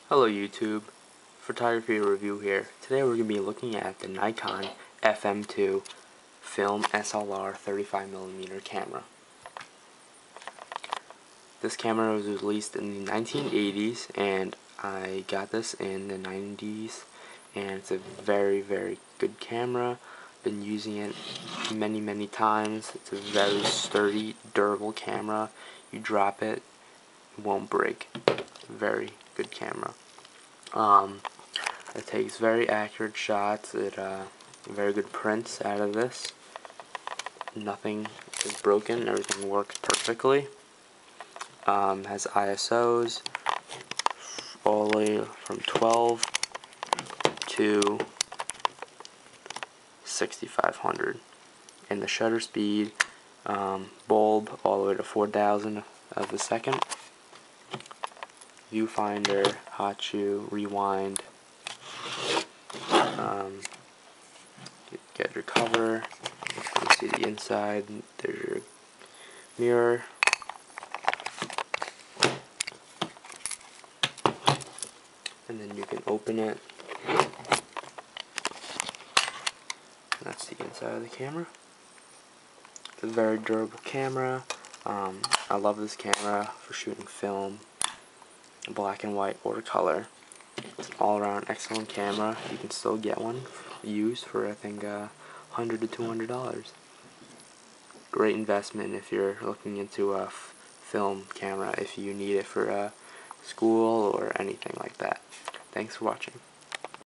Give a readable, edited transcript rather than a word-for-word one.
Hello YouTube, photography review here. Today we're going to be looking at the Nikon FM2 Film SLR 35mm camera. This camera was released in the 1980s and I got this in the 90s, and it's a very good camera. Been using it many times. It's a very sturdy, durable camera. You drop it, it won't break. Very good camera. It takes very accurate shots. It very good prints out of this. Nothing is broken. Everything works perfectly. Has ISOs all the way from 12 to 6500, and the shutter speed bulb all the way to 4000 of a second. Viewfinder, hot shoe, rewind, get your cover, you see the inside, there's your mirror, and then you can open it. That's the inside of the camera. It's a very durable camera. I love this camera for shooting film, black and white or color. It's an all-around excellent camera. You can still get one used for I think $100 to $200. Great investment if you're looking into a film camera, if you need it for school or anything like that. Thanks for watching.